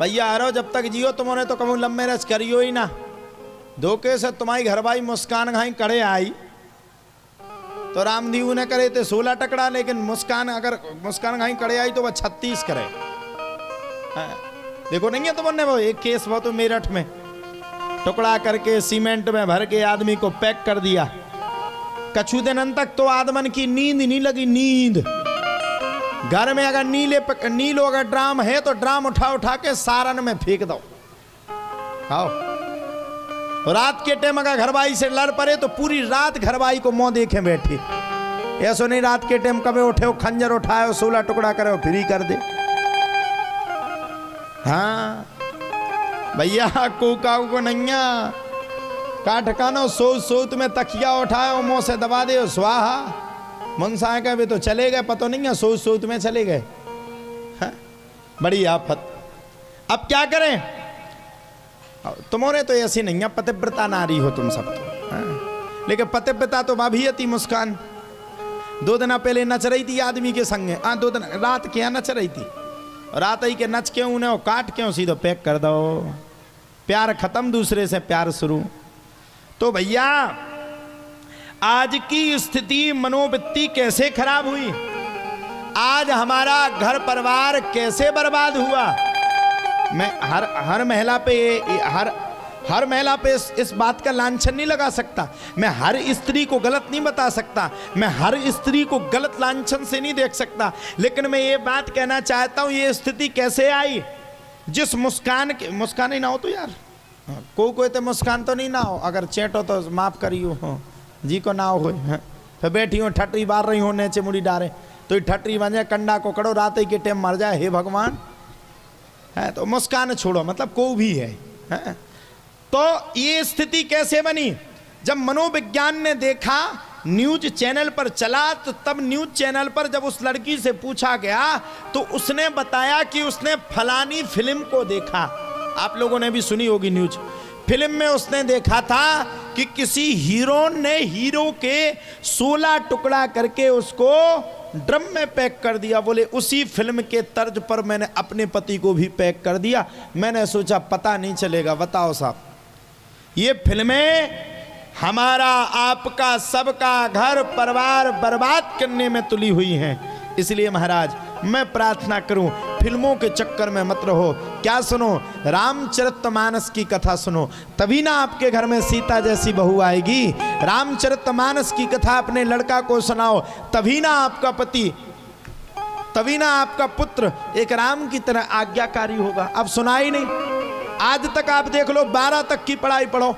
भैया अरे जब तक जियो तुमने तो कभी लव मैरिज करियो ही ना। धोखे से तुम्हारी घरवाई मुस्कान घाई करे आई तो रामदीव ने करे थे 16 टकरा, लेकिन मुस्कान अगर मुस्कान घाई करे आई तो वह 36 करे। देखो नहीं है तुमने वो एक केस वो तो मेरठ में टुकड़ा करके सीमेंट में भर के आदमी को पैक कर दिया। कछु दिन तक तो आदमन की नींद नहीं लगी, नींद। घर में अगर नीलो अगर ड्राम है तो ड्राम उठा उठा के सारन में फेंक दो। आओ रात के टाइम अगर घरवाई से लड़ पड़े तो पूरी रात घरवाई को मुंह देखे बैठी। ऐसा नहीं रात के टाइम कभी उठे खंजर उठाए 16 टुकड़ा करे फ्री कर दे। हाँ भैया कोकाऊ को नैया का ठिकाना, सोच में तकिया उठाए मुंह से दबा दे स्वाहा। मुंसा का भी तो चले गए, पता नहीं है सोच में चले गए। बड़ी आफत। अब क्या करें? तुम्हारे तो ऐसी नहीं है, पतिव्रता नारी हो तुम सब तो। लेकिन पतिव्रता तो भाभी थी मुस्कान। 2 दिन पहले नच रही थी आदमी के संग। 2 दिन रात क्या नच रही थी, रात ही के नच के उन्हें काट के सीधो पैक कर दो। प्यार खत्म, दूसरे से प्यार शुरू। तो भैया आज की स्थिति मनोवृत्ति कैसे खराब हुई, आज हमारा घर परिवार कैसे बर्बाद हुआ। मैं हर महिला पे हर महिला पे इस बात का लांछन नहीं लगा सकता। मैं हर स्त्री को गलत नहीं बता सकता, मैं हर स्त्री को गलत लांछन से नहीं देख सकता। लेकिन मैं ये बात कहना चाहता हूँ, ये स्थिति कैसे आई। जिस मुस्कान ही ना हो तो यार कोई तो मुस्कान तो नहीं ना हो, अगर चेटो तो माफ करियो हो जी को ना हो। फिर बैठी हो ठटरी बार रही हो नीचे मुड़ी डारे तो ठटरी बन जाए, कंडा को कड़ो रात ही के टाइम मर जाए। हे भगवान है तो मुस्कान छोड़ो, मतलब कोई भी है। तो ये स्थिति कैसे बनी? जब मनोविज्ञान ने देखा, न्यूज चैनल पर चला, तो तब न्यूज चैनल पर जब उस लड़की से पूछा गया तो उसने बताया कि उसने फलानी फिल्म को देखा। आप लोगों ने भी सुनी होगी न्यूज। फिल्म में उसने देखा था कि किसी हीरो ने हीरो के 16 टुकड़ा करके उसको ड्रम में पैक कर दिया। बोले उसी फिल्म के तर्ज पर मैंने अपने पति को भी पैक कर दिया। मैंने सोचा पता नहीं चलेगा। बताओ साहब, ये फिल्में हमारा आपका सबका घर परिवार बर्बाद करने में तुली हुई हैं। इसलिए महाराज मैं प्रार्थना करूं, फिल्मों के चक्कर में मत रहो। क्या सुनो, रामचरितमानस की कथा सुनो, तभी ना आपके घर में सीता जैसी बहू आएगी। रामचरितमानस की कथा अपने लड़का को सुनाओ, तभी ना आपका पति, तभी ना आपका पुत्र एक राम की तरह आज्ञाकारी होगा। अब सुना ही नहीं। आज तक आप देख लो, 12 तक की पढ़ाई पढ़ो,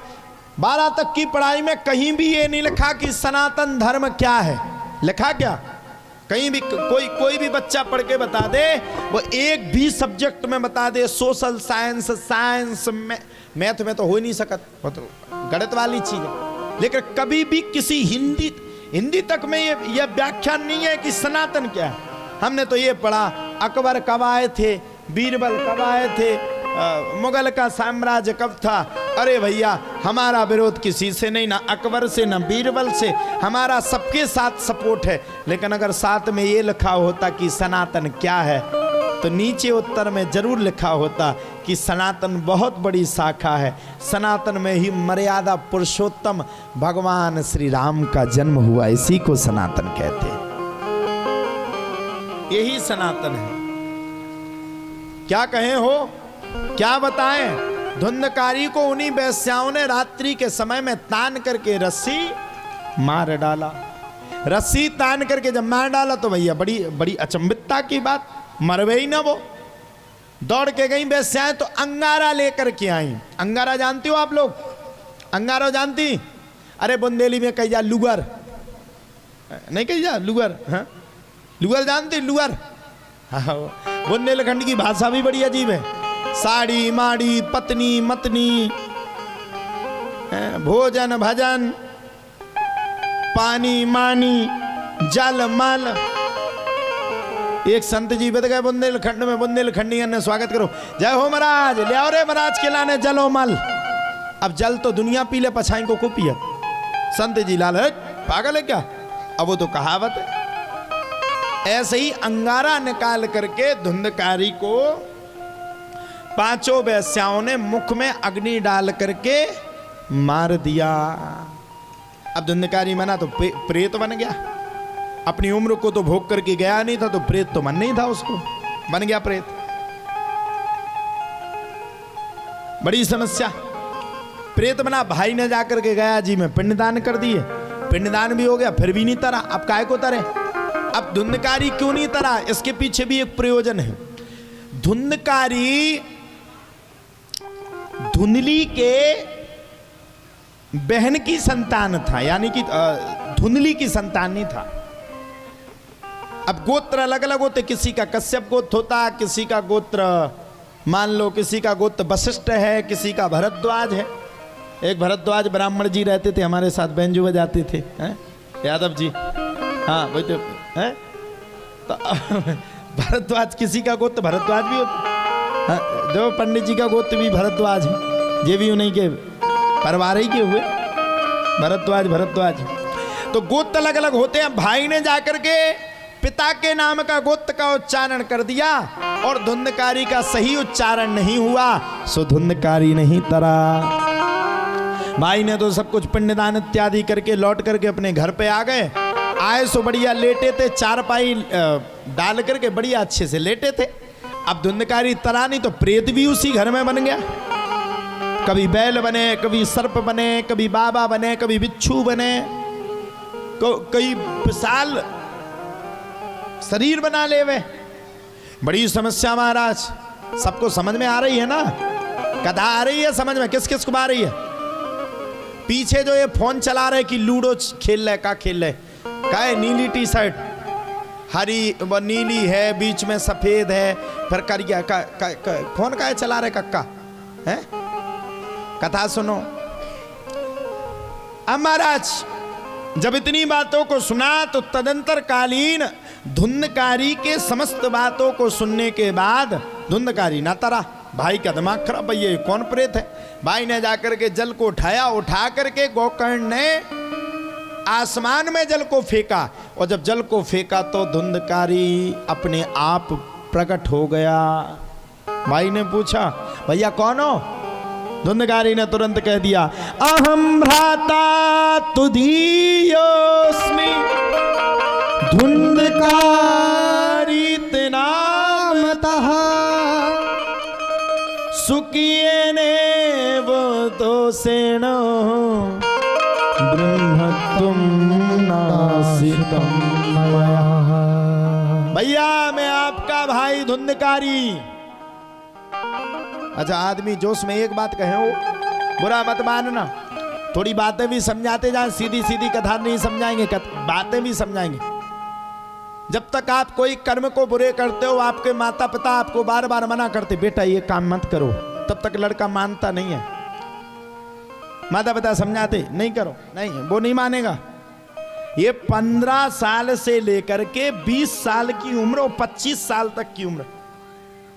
12 तक की पढ़ाई में कहीं भी ये नहीं लिखा कि सनातन धर्म क्या है। लिखा क्या? कहीं भी कोई भी बच्चा पढ़ के बता दे, वो एक भी सब्जेक्ट में बता दे, सोशल साइंस, साइंस में, मैथ में तो हो ही नहीं सकत, वो तो गणित वाली चीज है। लेकिन कभी भी किसी हिंदी तक में ये व्याख्यान नहीं है कि सनातन क्या है। हमने तो ये पढ़ा, अकबर कब आए थे, बीरबल कब आए थे, मुगल का साम्राज्य कब था। अरे भैया, हमारा विरोध किसी से नहीं, ना अकबर से ना बीरबल से, हमारा सबके साथ सपोर्ट है। लेकिन अगर साथ में ये लिखा होता कि सनातन क्या है, तो नीचे उत्तर में जरूर लिखा होता कि सनातन बहुत बड़ी शाखा है, सनातन में ही मर्यादा पुरुषोत्तम भगवान श्री राम का जन्म हुआ, इसी को सनातन कहते हैं। यही सनातन है। क्या कहें हो, क्या बताएं? धुंधकारी को उन्हीं वेश्याओं ने रात्रि के समय में तान करके रस्सी मार डाला। रस्सी तान करके जब मार डाला तो भैया बड़ी बड़ी अचंभितता की बात, मरवे ही ना वो। दौड़ के गई वेश्याएं तो अंगारा लेकर के आई। अंगारा जानती हो आप लोग? अंगारा जानती? अरे बुंदेली में कही जा लुगर, नहीं कही जा लुगर? हाँ, लुगर जानती? लुगर, हाँ। बुंदेलखंड की भाषा भी बड़ी अजीब है। साड़ी माड़ी, पत्नी मतनी, भोजन भजन, पानी मानी, जल मल। एक संत जी बत गए बुंदेलखंड में, बुंदेलखंडियन ने स्वागत करो, जय हो महाराज, ले आओ रे महाराज के लाने जलो मल। अब जल तो दुनिया पी ले, पछाई को पिए। संत जी लाल पागल है क्या? अब वो तो कहावत है। ऐसे ही अंगारा निकाल करके धुंधकारी को पांचों वेश्याओं ने मुख में अग्नि डाल करके मार दिया। अब धुंधकारी मना तो प्रेत बन गया। अपनी उम्र को तो भोग करके गया नहीं था, तो प्रेत तो मन नहीं था उसको, बन गया प्रेत। बड़ी समस्या। प्रेत बना, भाई ने जाकर के गया जी मैं पिंडदान कर दिए, पिंडदान भी हो गया, फिर भी नहीं तरा। अब काय को तरे? अब धुंधकारी क्यों नहीं तरा? इसके पीछे भी एक प्रयोजन है। धुंधकारी धुंधली के बहन की संतान था, यानी कि धुंधली की संतान नहीं था। अब गोत्र अलग अलग होते, किसी का कश्यप गोत्र होता, किसी का गोत्र मान लो किसी का गोत्र वशिष्ठ है, किसी का भरद्वाज है। एक भरद्वाज ब्राह्मण जी रहते थे हमारे साथ, बेंजू बजाते थे, यादव जी, हाँ वही तो है। तो भरद्वाज, किसी का गोत्र भरद्वाज भी होता, हाँ, जो पंडित जी का गोत्र भी भरद्वाज है, ये भी उन्हीं के परिवार ही के हुए, भरद्वाज। तो गोत्र अलग अलग होते हैं। भाई ने जाकर के पिता के नाम का गोत्र का उच्चारण कर दिया और धुंधकारी का सही उच्चारण नहीं हुआ, सो धुंधकारी नहीं तरा। भाई ने तो सब कुछ पिंडदान इत्यादि करके लौट करके अपने घर पे आ गए। आए सो बढ़िया लेटे थे, चारपाई डाल करके बढ़िया अच्छे से लेटे थे। अब धुंधकारी तरा नहीं तो प्रेत भी उसी घर में बन गया। कभी बैल बने, कभी सर्प बने, कभी बाबा बने, कभी बिच्छू बने, कई विशाल शरीर बना ले वे। बड़ी समस्या महाराज। सबको समझ में आ रही है ना? कथा आ रही है समझ में? किस किस को आ रही है? पीछे जो ये फोन चला रहे कि लूडो खेल रहे, का खेल रहे, का है नीली टी शर्ट, हरी वो नीली है, बीच में सफेद है, फिर करिया फोन का है चला रहे कक्का है। कथा सुनो। अब महाराज जब इतनी बातों को सुना तो तदंतर कालीन धुंधकारी के समस्त बातों को सुनने के बाद धुंधकारी ना तरा। भाई का दिमाग खराब, भैया ये कौन प्रेत है। भाई ने जाकर के जल को उठाया, उठा करके गोकर्ण ने आसमान में जल को फेंका, और जब जल को फेंका तो धुंधकारी अपने आप प्रकट हो गया। भाई ने पूछा भैया कौन हो? धुंधकारी ने तुरंत कह दिया, अहम भ्राता तुदीयोस्मि धुंधकारी नामतः सुकियेने वो दोषेण ब्रह्मत्वं नासितं मया। भैया मैं आपका भाई धुंधकारी। अच्छा आदमी जोश में एक बात कहे हो, बुरा मत मानना, थोड़ी बातें भी समझाते जाए, सीधी सीधी कथा नहीं समझाएंगे, बातें भी समझाएंगे। जब तक आप कोई कर्म को बुरे करते हो, आपके माता पिता आपको बार बार मना करते, बेटा ये काम मत करो, तब तक लड़का मानता नहीं है। माता पिता समझाते नहीं करो, नहीं वो नहीं मानेगा। ये 15 साल से लेकर के 20 साल की उम्र और 25 साल तक की उम्र,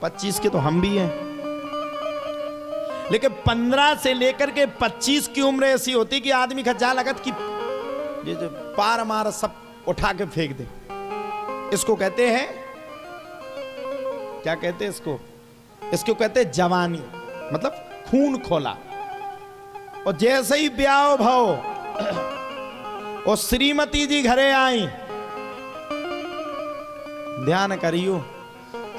25 के तो हम भी हैं, लेकिन 15 से लेकर के 25 की उम्र ऐसी होती कि आदमी का जा लगत कि ये जो पार मार सब उठा के फेंक दे। इसको कहते हैं, क्या कहते हैं इसको? इसको कहते हैं जवानी, मतलब खून खोला। और जैसे ही ब्याह भाव और श्रीमती जी घरे आई, ध्यान करियो,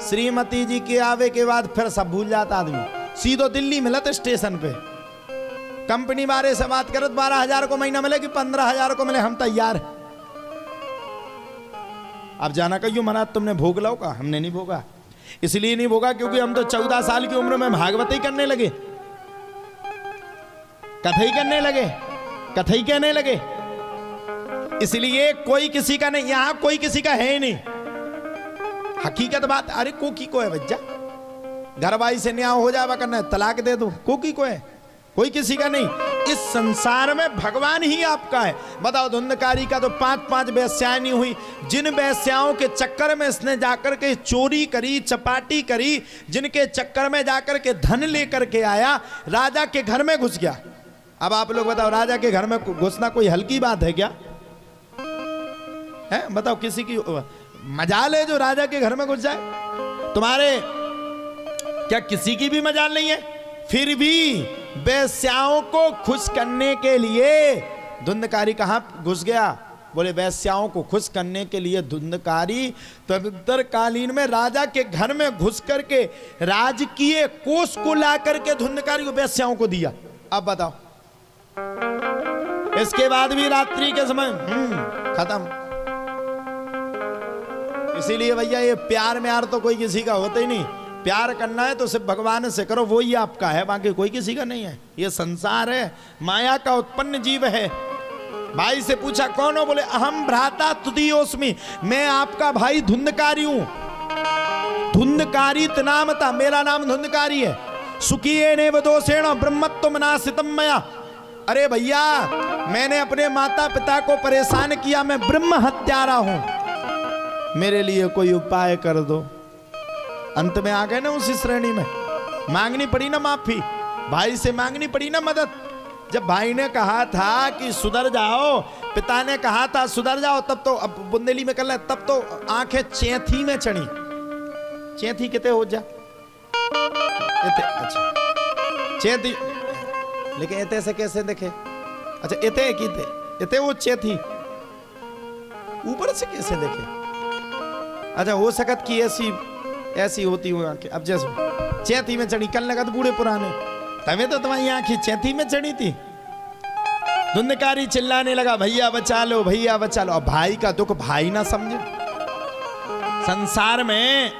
श्रीमती जी के आवे के बाद फिर सब भूल जाता आदमी। सीधो दिल्ली मिलत स्टेशन पे, कंपनी वाले से बात करत 12,000 को महीना मिले कि 15,000 को मिले, हम तैयार। अब जाना कहियो मना तुमने भोग लो का? हमने नहीं भोगा। इसलिए नहीं भोगा क्योंकि हम तो 14 साल की उम्र में भागवत ही करने लगे, कथा ही करने लगे, कथा ही कहने लगे। इसलिए कोई किसी का नहीं, यहां कोई किसी का है ही नहीं। हकीकत बात, अरे कोकी को है बच्चा, घर वाई से न्याय हो जावा करना है, तलाक दे दो, कोकी को है, कोई किसी का नहीं। इस संसार में भगवान ही आपका है। बताओ धुंधकारी का तो 5-5 वेश्याएं नहीं हुई, जिन वेश्याओं के चक्कर में इसने जाकर के चोरी करी, चपाटी करी, जिनके चक्कर में जाकर के धन लेकर के आया, राजा के घर में घुस गया। अब आप लोग बताओ, राजा के घर में घुसना कोई हल्की बात है क्या? है बताओ, किसी की मजाल है जो राजा के घर में घुस जाए? तुम्हारे क्या किसी की भी मजाल नहीं है? फिर भी वेश्याओं को खुश करने के लिए धुंधकारी कहां घुस गया? बोले वेश्याओं को खुश करने के लिए धुंधकारी तदुत्तरकालीन में राजा के घर में घुस करके राजकीय कोष को ला करके धुंधकारी को वेश्याओं को दिया। अब बताओ, इसके बाद भी रात्रि के समय खत्म। इसीलिए भैया ये प्यार म्यार तो कोई किसी का होता ही नहीं। प्यार करना है तो सिर्फ भगवान से करो, वो ही आपका है, बाकी कोई किसी का नहीं है। ये संसार है, माया का उत्पन्न जीव है। भाई से पूछा कौन हो? बोले अहम भ्राता तुदीयोस्मि, मैं आपका भाई धुंधकारी हूं। धुंधकारी नाम था, मेरा नाम धुंधकारी है। सुखिये दोषेण ब्रह्मत्वं नासितं मया। अरे भैया मैंने अपने माता पिता को परेशान किया, मैं ब्रह्म हत्यारा हूं, मेरे लिए कोई उपाय कर दो। अंत में आ गए ना उसी श्रेणी में, मांगनी पड़ी ना माफी, भाई से मांगनी पड़ी ना मदद। जब भाई ने कहा था कि सुधर जाओ, पिता ने कहा था सुधर जाओ, तब तो अब बुंदेली में कर ले, तब तो आंखें चैथी में चढ़ी। चैथी कितने हो जा इते, अच्छा चैथी, लेकिन इते से कैसे देखे? अच्छा इते किते इते वो चैथी ऊपर से कैसे देखे? अच्छा हो सकत कि ऐसी होती हुई आंखें। अब जैसे चैथी में चढ़ी, कल लगत बूढ़े पुराने, तभी तो तुम्हारी आंखें चैथी में चढ़ी थी। धुंधकारी चिल्लाने लगा भैया बचा लो, भैया बचा लो। अब भाई का दुख भाई ना समझे। संसार में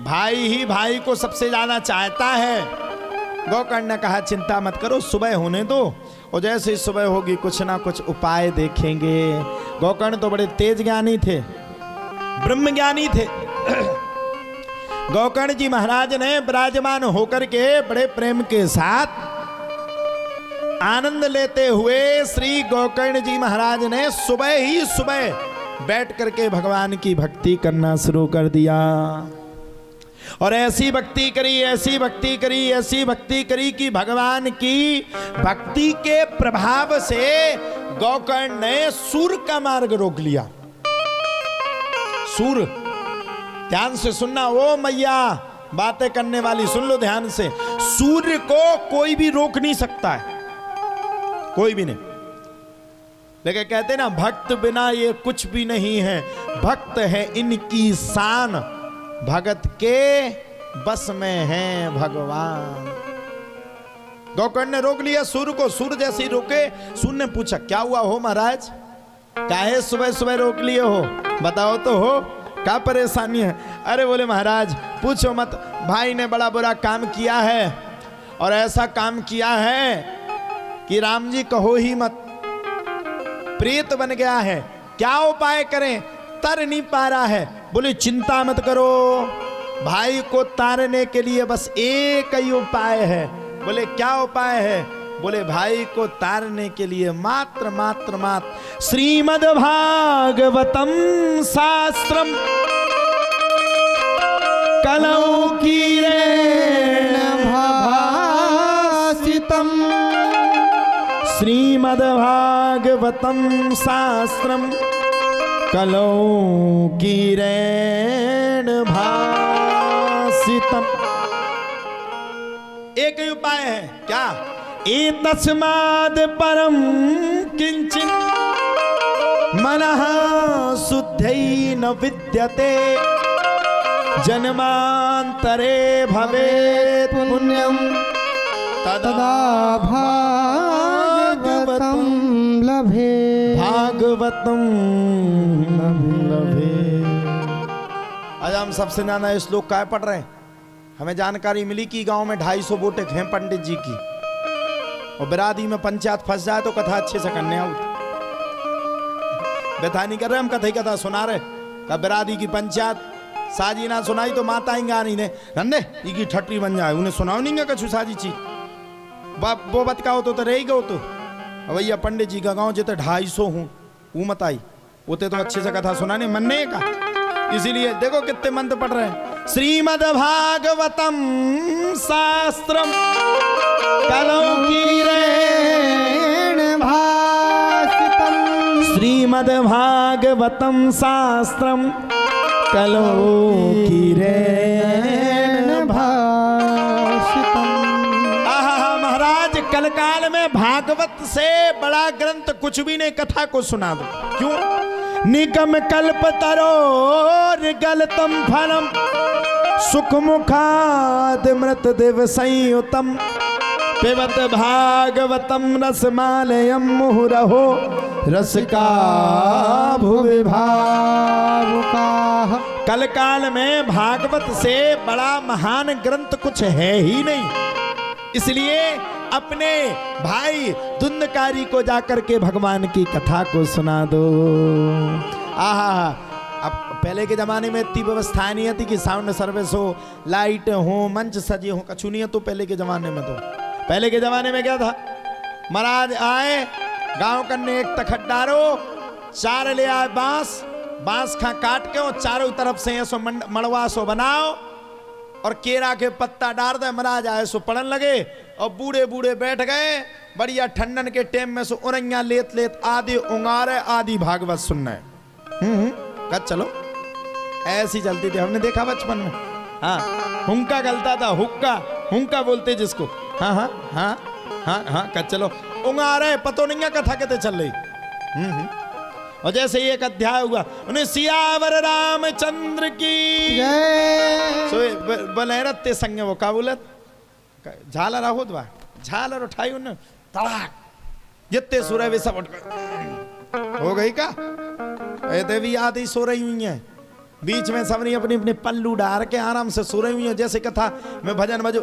भाई ही भाई को सबसे ज्यादा चाहता है। गोकर्ण ने कहा चिंता मत करो, सुबह होने दो, और जैसे ही सुबह होगी कुछ ना कुछ उपाय देखेंगे। गोकर्ण तो बड़े तेज ज्ञानी थे, ब्रह्म ज्ञानी थे। गोकर्ण जी महाराज ने विराजमान होकर के बड़े प्रेम के साथ आनंद लेते हुए श्री गोकर्ण जी महाराज ने सुबह ही सुबह बैठ करके भगवान की भक्ति करना शुरू कर दिया। और ऐसी भक्ति करी, ऐसी भक्ति करी, ऐसी भक्ति करी कि भगवान की भक्ति के प्रभाव से गोकर्ण ने सूर का मार्ग रोक लिया। सूर, ध्यान से सुनना, ओ मैया बातें करने वाली, सुन लो ध्यान से। सूर्य को कोई भी रोक नहीं सकता है, कोई भी नहीं। लेकिन कहते ना भक्त बिना ये कुछ भी नहीं है, भक्त है इनकी शान, भगत के बस में है भगवान। गौकर्ण ने रोक लिया सूर्य को। सूर्य जैसे ही रोके, सूर्य ने पूछा क्या हुआ हो महाराज, काहे सुबह सुबह रोक लिए हो, बताओ तो हो, क्या परेशानी है? अरे बोले महाराज पूछो मत, भाई ने बड़ा बुरा काम किया है, और ऐसा काम किया है कि राम जी कहो ही मत, प्रेत बन गया है, क्या उपाय करें, तर नहीं पा रहा है। बोले चिंता मत करो, भाई को तारने के लिए बस एक ही उपाय है। बोले क्या उपाय है? बोले भाई को तारने के लिए मात्र मात्र मात्र श्रीमद् भागवतम शास्त्रम कलौ कीरेण भासितम, श्रीमद् भागवतम शास्त्रम कलौ कीरेण भासितम। एक ही उपाय है, क्या? एतस्माद् परम किंचिन मनः शुद्धै न विद्यते, जन्मांतरे भवेत् पुण्यम तदा भागवतं लभे, भागवतम लभे। आज हम सबसे ज्यादा श्लोक काय पढ़ रहे हैं? हमें जानकारी मिली कि गांव में 250 बोटे हैं पंडित जी की, और बिरादी में पंचायत फंस जाए तो कथा अच्छे से करने आओ। व्यथा नहीं कर रहे हम, कथा सुना रहे। का बिरादी की पंचायत साजी ना सुनाई तो माता आएंगे नहीं ने रंदे की ठट्टी बन जाए, उन्हें सुनाओ नहीं कछु साजी चीज वो बतकाओ तो रही गो। तो भैया पंडित जी का गांव जिते 250 हूँ वो मत आई, उते तो अच्छे से कथा सुनाने मन नहीं का। इसीलिए देखो कितने मंत्र पढ़ रहे हैं। श्रीमद् भागवतम शास्त्रम कलौ कीरेण भासितम, श्रीमद् भागवतम शास्त्रम कलौ कीरेण भासितम। आहा महाराज, कलकाल में भागवत से बड़ा ग्रंथ कुछ भी नहीं, कथा को सुना दो। क्यों? निगम कल्प तरोर गलतम फलम, सुख मुखाद मृत दिव संयुतम, पिबत भागवतम रसमालयम मुहुरहो, रस का भुवि भावुका। कलकाल में भागवत से बड़ा महान ग्रंथ कुछ है ही नहीं। इसलिए अपने भाई धुंधकारी को जाकर के भगवान की कथा को सुना दो। आहा, अब पहले के जमाने में इतनी व्यवस्था नहीं थी कि साउंड सर्विस हो, लाइट हो, मंच सजे हो, कछु नहीं है। तो पहले के जमाने में पहले के जमाने में क्या था? महाराज आए गांव करने, एक तखत डारो, 4 ले आए बांस खा काट के, और चारों तरफ से ऐसो मड़वा सो बनाओ, और केरा के पत्ता डाल दे, महाराज आए सो पढ़न लगे, और बूढ़े बूढ़े बैठ गए बढ़िया ठंडन के टाइम में सो उरैया लेत लेत, आधी उंगारे आधी भागवत सुनना है। कद चलो ऐसी चलती थी, हमने देखा बचपन में। हाँ, हुंका गलता था, हुंका बोलते जिसको। हाँ हाँ हाँ हाँ हाँ, कद चलो उंगारे, पतो नहीं है कथा कहते चल रही। और जैसे ही एक अध्याय हुआ, उन्हें सियावर रामचंद्र की जय, बलैरते संग वो का बोलत झालर आहोत बा, झालर उठाई उन्हें तड़ाक, जितने सूर्य वे सब उठ गए। हो गई का? देवी आदि सो रही हुई है, बीच में सबने अपनी अपनी पल्लू डाल के आराम से सो रही हुई है। जैसे कथा में भजन बजो,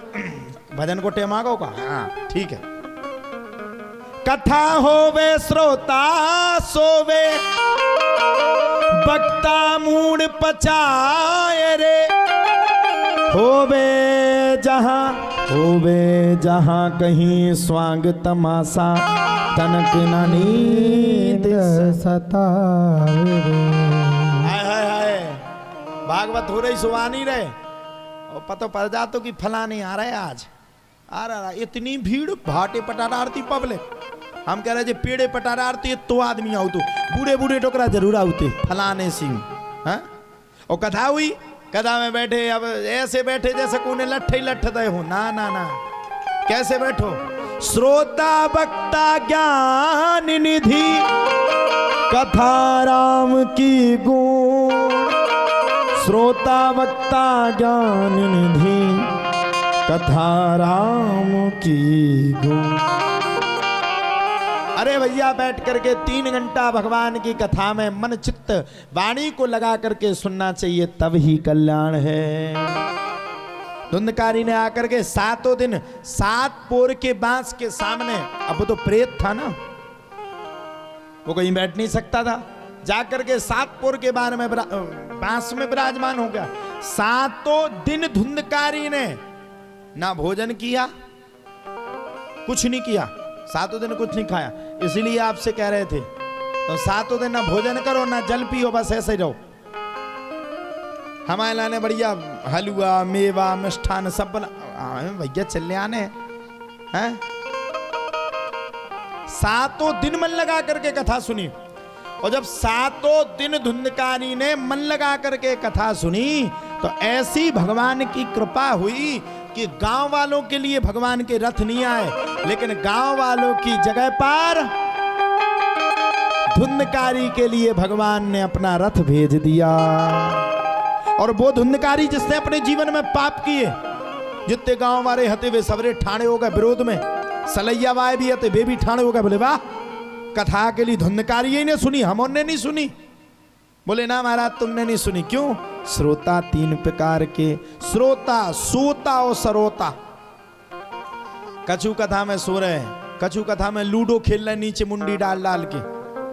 भजन को टेमागो का, हाँ ठीक है। कथा होवे श्रोता सोवे, बक्ता मूड पचाए रे, होवे जहां कहीं स्वांग तमाशा, तनक ना नींद सतावे रे। हाय हाय हाय, भागवत हो रही सुवानी रहे, और पता पड़ जातो कि फलाने आ रहे आज, आ रहा। इतनी भीड़, भाटे पटारा आरती पब्लिक। हम कह रहे जे पेड़े पटारा आरती तो आदमी आओ, तो बूढ़े बूढ़े टोकरा जरूर आते फलाने सिंह। हाँ, और कथा हुई, कथा में बैठे अब ऐसे बैठे जैसे कोने लट्ठे ही लट्ठते हो। ना ना ना, कैसे बैठो? श्रोता वक्ता ज्ञान निधि कथा राम की गुण। श्रोता वक्ता ज्ञान निधि कथा राम की गुण। अरे भैया बैठ करके 3 घंटा भगवान की कथा में मन चित्त वाणी को लगा करके सुनना चाहिए, तब ही कल्याण है। धुंधकारी ने आकर के 7 दिन 7 पोर के बांस के सामने, अब तो प्रेत था ना, वो कहीं बैठ नहीं सकता था, जाकर के 7 पोर के बार में बांस में विराजमान हो गया। 7 दिन धुंधकारी ने ना भोजन किया, कुछ नहीं किया, 7 दिन कुछ नहीं खाया। इसलिए आपसे कह रहे थे तो 7 दिन ना भोजन करो ना जल पियो, बस ऐसे ही रहो। हमारे लाने बढ़िया हलवा मेवा मिष्ठान सब बना भैया, चलने आने हैं। 7 दिन मन लगा करके कथा सुनी, और जब 7 दिन धुंधकारी ने मन लगा करके कथा सुनी तो ऐसी भगवान की कृपा हुई कि गांव वालों के लिए भगवान के रथ नहीं आए, लेकिन गांव वालों की जगह पर धुंधकारी के लिए भगवान ने अपना रथ भेज दिया। और वो धुंधकारी जिसने अपने जीवन में पाप किए, जितने गांव वाले हते वे सबरे ठाणे हो गए विरोध में, सलैया वाए भी हते वे भी ठाणे हो गए। बोले वाह, कथा के लिए धुंधकारी ही ने सुनी, हमने नहीं सुनी। बोले ना महाराज तुमने नहीं सुनी, क्यों? श्रोता 3 प्रकार के, श्रोता सोता और सरोता। कछु कथा में सो रहे हैं, कछु कथा में लूडो खेल रहे, नीचे मुंडी डाल डाल के।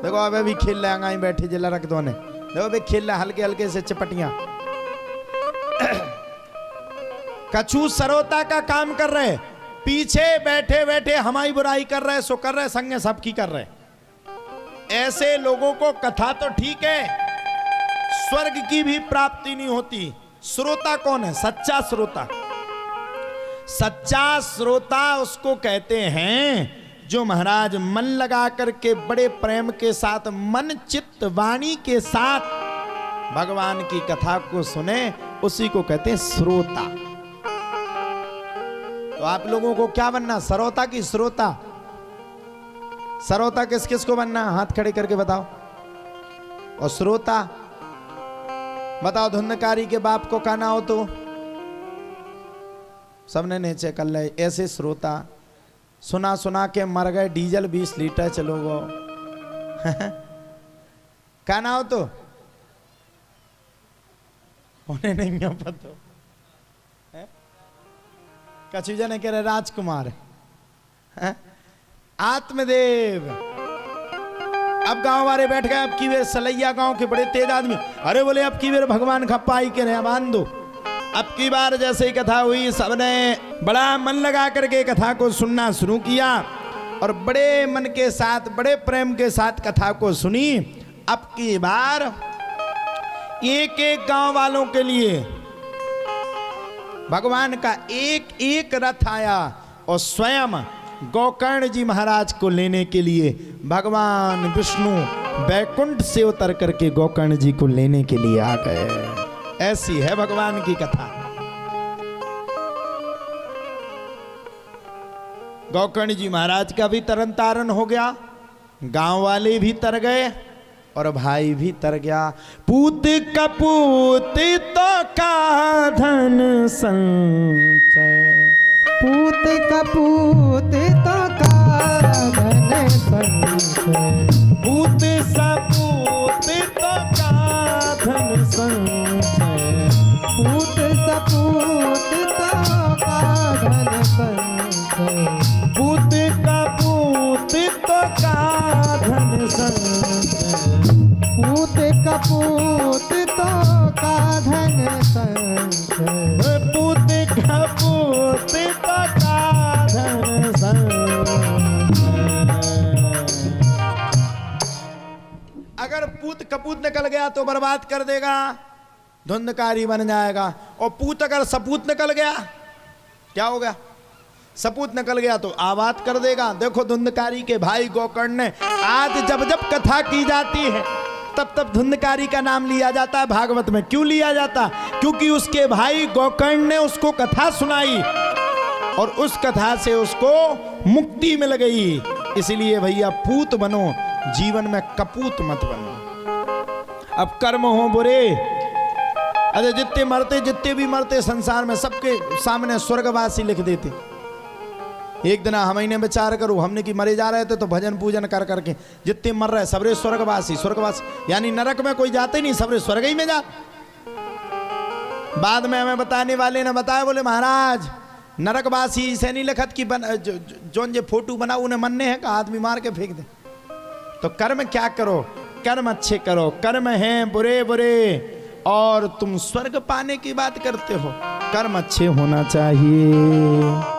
देखो अब भी खेल रहे, अंगाई बैठे जिला रख दो ने, देखो अभी खेल रहे हल्के हल्के से चपटियां। कछु सरोता का काम कर रहे, पीछे बैठे बैठे हमारी बुराई कर रहे, सो कर रहे, संगे सबकी कर रहे। ऐसे लोगों को कथा तो ठीक है, स्वर्ग की भी प्राप्ति नहीं होती। श्रोता कौन है? सच्चा श्रोता। सच्चा श्रोता उसको कहते हैं जो महाराज मन लगा करके बड़े प्रेम के साथ, मन चित्त वाणी के साथ भगवान की कथा को सुने, उसी को कहते हैं श्रोता। तो आप लोगों को क्या बनना, सरोता की श्रोता? सरोता किस किस को बनना, हाथ खड़े करके बताओ। और श्रोता बताओ, धुंधकारी के बाप को कहना हो तो सबने नीचे कर ले। ऐसे श्रोता सुना सुना के मर गए, डीजल 20 लीटर चलो गो। कहना हो तो उन्हें नहीं पता। कछु जने कह रहे राजकुमार है? आत्मदेव। अब गांव वाले बैठ गए, अब की बेर सलैया गांव के बड़े तेज आदमी, अरे बोले अब की बेर भगवान खप्पाई के रहे, बांध दो। अब की बार जैसे ही कथा हुई, सबने बड़ा मन लगा करके कथा को सुनना शुरू किया, और बड़े मन के साथ, बड़े प्रेम के साथ कथा को सुनी। अब की बार एक एक गांव वालों के लिए भगवान का एक एक रथ आया, और स्वयं गोकर्ण जी महाराज को लेने के लिए भगवान विष्णु बैकुंठ से उतर करके गोकर्ण जी को लेने के लिए आ गए। ऐसी है भगवान की कथा। गोकर्ण जी महाराज का भी तरन तारण हो गया, गांव वाले भी तर गए, और भाई भी तर गया। पूत कपूत तो का धन संचय, पूत कपूत तो का धन संचय, पूत सपूत तो का धन संचय, पूत सपूत तो का धन संचय, पूत कपूत तो का धन संचय, पूत कपूत तो का धन संचय, पूत कपूत तो का धन संचय। अगर पूत कपूत निकल गया तो बर्बाद कर देगा, धुंधकारी बन जाएगा। और पूत अगर सपूत निकल गया, क्या हो गया? सपूत निकल गया तो आबाद कर देगा। देखो धुंधकारी के भाई गोकर्ण ने, आज जब जब कथा की जाती है तब तब धुंधकारी का नाम लिया जाता है भागवत में। क्यों लिया जाता? क्योंकि उसके भाई गोकर्ण ने उसको कथा सुनाई और उस कथा से उसको मुक्ति मिल गई। इसलिए भैया पूत बनो, जीवन में कपूत मत बनो। अब कर्म हो बुरे, अरे जितने भी मरते संसार में सबके सामने स्वर्गवासी लिख देते। एक दिन हमने विचार करो, हमने कि मरे जा रहे थे तो भजन पूजन कर करके जितने मर रहे सबरे स्वर्गवासी यानी नरक में कोई जाते नहीं, सबरे स्वर्ग ही में जा। बाद में हमें बताने वाले ने बताया, बोले महाराज नरकवासी से नहीं लिखत कि जो फोटो बना उन्हें मन्ने है का आदमी मार के फेंक दे। तो कर्म क्या करो, कर्म अच्छे करो, कर्म हैं बुरे बुरे और तुम स्वर्ग पाने की बात करते हो, कर्म अच्छे होना चाहिए।